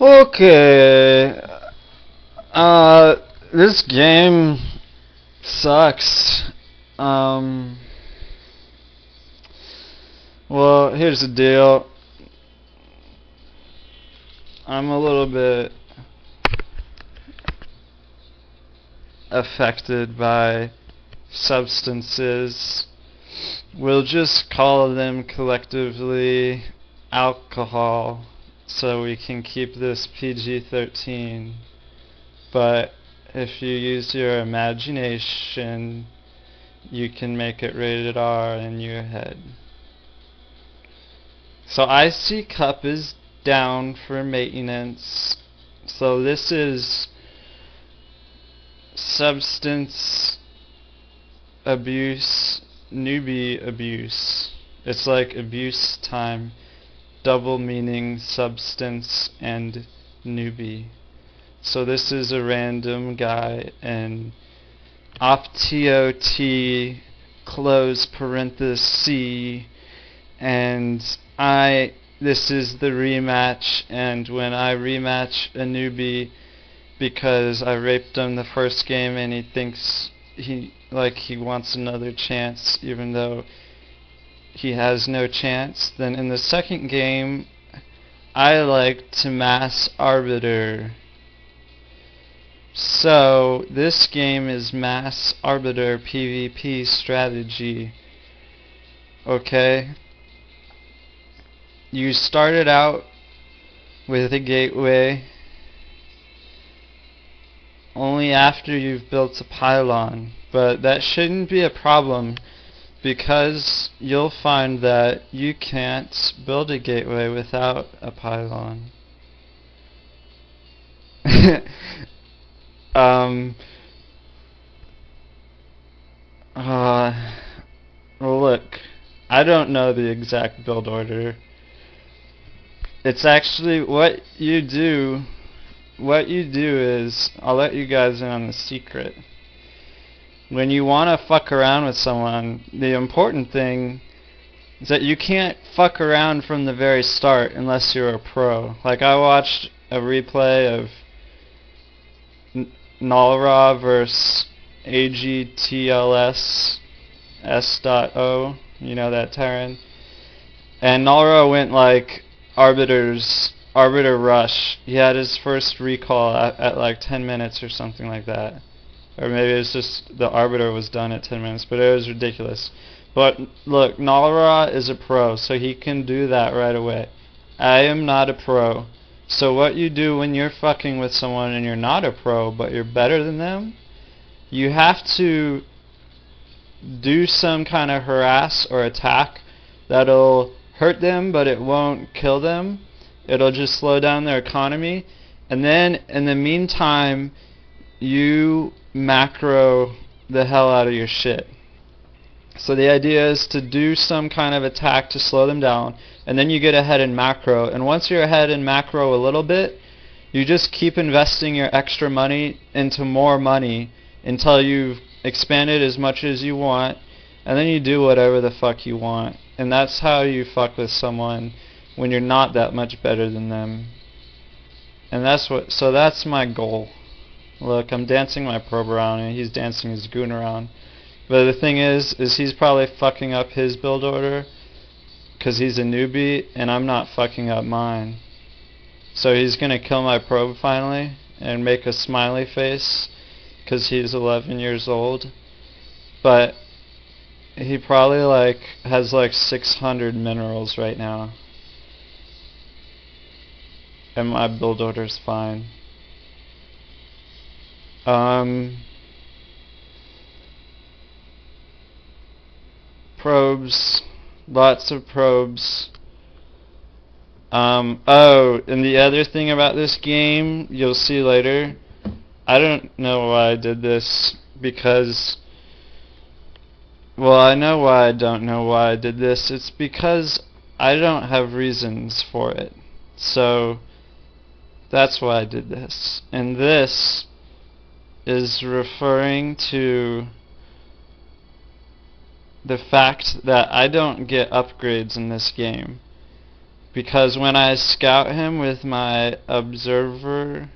Okay. This game sucks. Well, here's the deal. I'm a little bit affected by substances. We'll just call them collectively alcohol so we can keep this PG-13. But if you use your imagination, you can make it rated R in your head. So IC Cup is down for maintenance. So this is substance abuse, newbie abuse. It's like abuse time, double meaning substance and newbie. So this is a random guy in optot close parenthesis, and this is the rematch, and when I rematch a newbie because I raped him the first game and he thinks he wants another chance even though he has no chance, then in the second game I like to mass arbiter. So this game is mass arbiter PvP strategy. Okay? You started out with a gateway only after you've built a pylon, but that shouldn't be a problem because you'll find that you can't build a gateway without a pylon. Well, look, I don't know the exact build order. It's actually what you do is, I'll let you guys in on the secret. When you want to fuck around with someone, the important thing is that you can't fuck around from the very start unless you're a pro. Like, I watched a replay of Nolra versus AGTLS S.O, you know, that Terran. And Nolra went like arbiter rush. He had his first recall at like 10 minutes or something like that. Or maybe it's just the arbiter was done at 10 minutes, but it was ridiculous. But look, Nolra is a pro, so he can do that right away. I am not a pro. So what you do when you're fucking with someone and you're not a pro, but you're better than them, you have to do some kind of harass or attack that'll hurt them, but it won't kill them. It'll just slow down their economy. And then, in the meantime, you macro the hell out of your shit. So the idea is to do some kind of attack to slow them down, and then you get ahead in macro. And once you're ahead in macro a little bit, you just keep investing your extra money into more money until you've expanded as much as you want, and then you do whatever the fuck you want. And that's how you fuck with someone when you're not that much better than them. And so that's my goal. Look, I'm dancing my probe around and he's dancing his goon around. But the thing is he's probably fucking up his build order because he's a newbie and I'm not fucking up mine. So he's gonna kill my probe finally and make a smiley face because he's 11 years old. But he probably has 600 minerals right now. And my build order's fine. Probes. Lots of probes. Oh, and the other thing about this game, you'll see later, I don't know why I did this because, well, I know why I don't know why I did this. It's because I don't have reasons for it. So that's why I did this. And this is referring to the fact that I don't get upgrades in this game because when I scout him with my observer,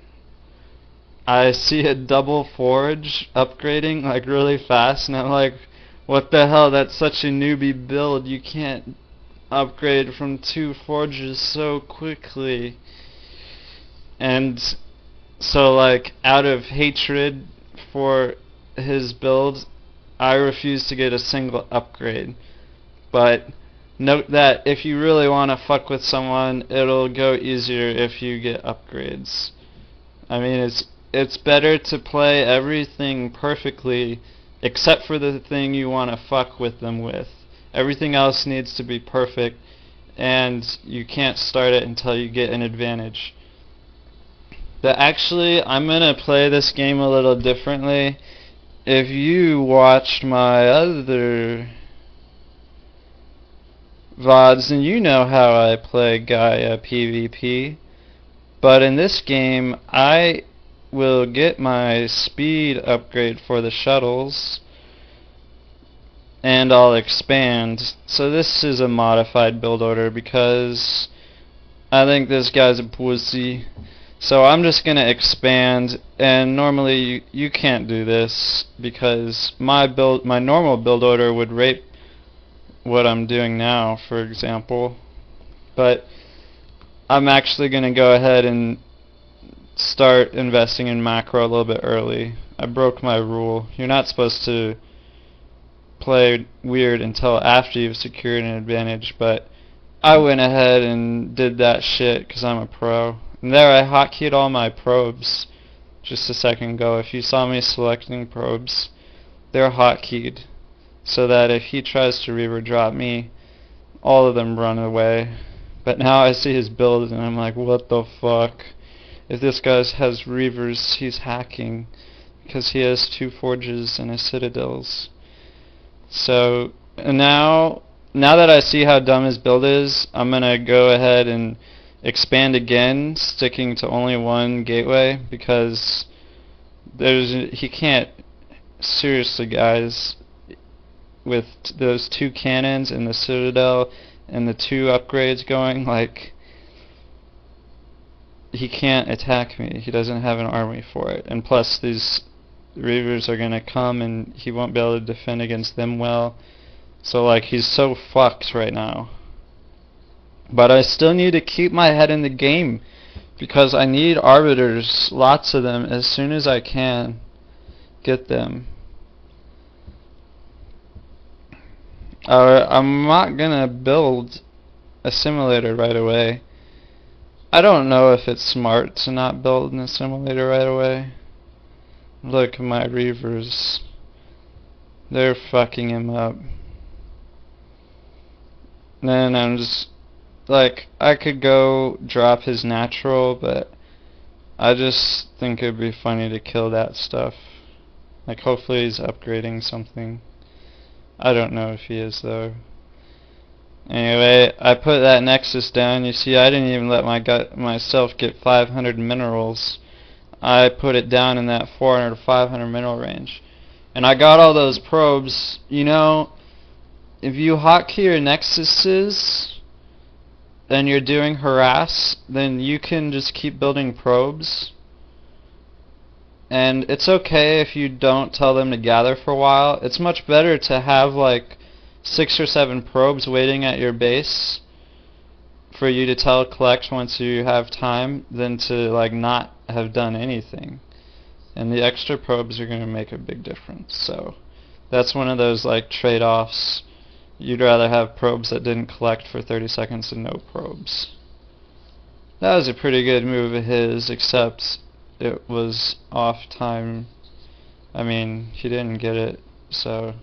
I see a double forge upgrading like really fast, and I'm like, what the hell, that's such a newbie build, you can't upgrade from 2 forges so quickly. And so like out of hatred for his build, I refuse to get a single upgrade. But note that if you really want to fuck with someone, it'll go easier if you get upgrades. I mean, it's better to play everything perfectly except for the thing you want to fuck with them with. Everything else needs to be perfect, and you can't start it until you get an advantage. But actually, I'm gonna play this game a little differently. If you watched my other VODs, then you know how I play Gaia PvP. But in this game, I will get my speed upgrade for the shuttles, and I'll expand. So this is a modified build order because I think this guy's a pussy. So I'm just gonna expand, and normally you can't do this because my normal build order would rape what I'm doing now, for example. But I'm actually gonna go ahead and start investing in macro a little bit early. I broke my rule. You're not supposed to play weird until after you've secured an advantage, but I went ahead and did that shit because I'm a pro. And there, I hotkeyed all my probes just a second ago. If you saw me selecting probes, they're hotkeyed so that if he tries to reaver drop me, all of them run away. But now I see his build and I'm like, what the fuck? If this guy has reavers, he's hacking because he has 2 forges and a citadels. So now that I see how dumb his build is, I'm gonna go ahead and expand again, sticking to only 1 gateway because he can't, seriously guys, with those 2 cannons and the citadel and the 2 upgrades going, like, he can't attack me. He doesn't have an army for it. And plus these reavers are gonna come and he won't be able to defend against them well. So like, he's so fucked right now. But I still need to keep my head in the game because I need arbiters, lots of them, as soon as I can get them. I'm not gonna build a simulator right away. I don't know if it's smart to not build in a simulator right away. Look at my reavers. They're fucking him up. Then I'm just like, I could go drop his natural, but I just think it'd be funny to kill that stuff. Like, hopefully he's upgrading something. I don't know if he is though. Anyway, I put that nexus down. You see, I didn't even let myself get 500 minerals. I put it down in that 400 to 500 mineral range. And I got all those probes. You know, if you hotkey your nexuses and you're doing harass, then you can just keep building probes. And it's okay if you don't tell them to gather for a while. It's much better to have like 6 or 7 probes waiting at your base for you to collect once you have time than to like not have done anything. And the extra probes are going to make a big difference. So that's one of those like trade-offs. You'd rather have probes that didn't collect for 30 seconds than no probes. That was a pretty good move of his, except it was off time. I mean, he didn't get it, so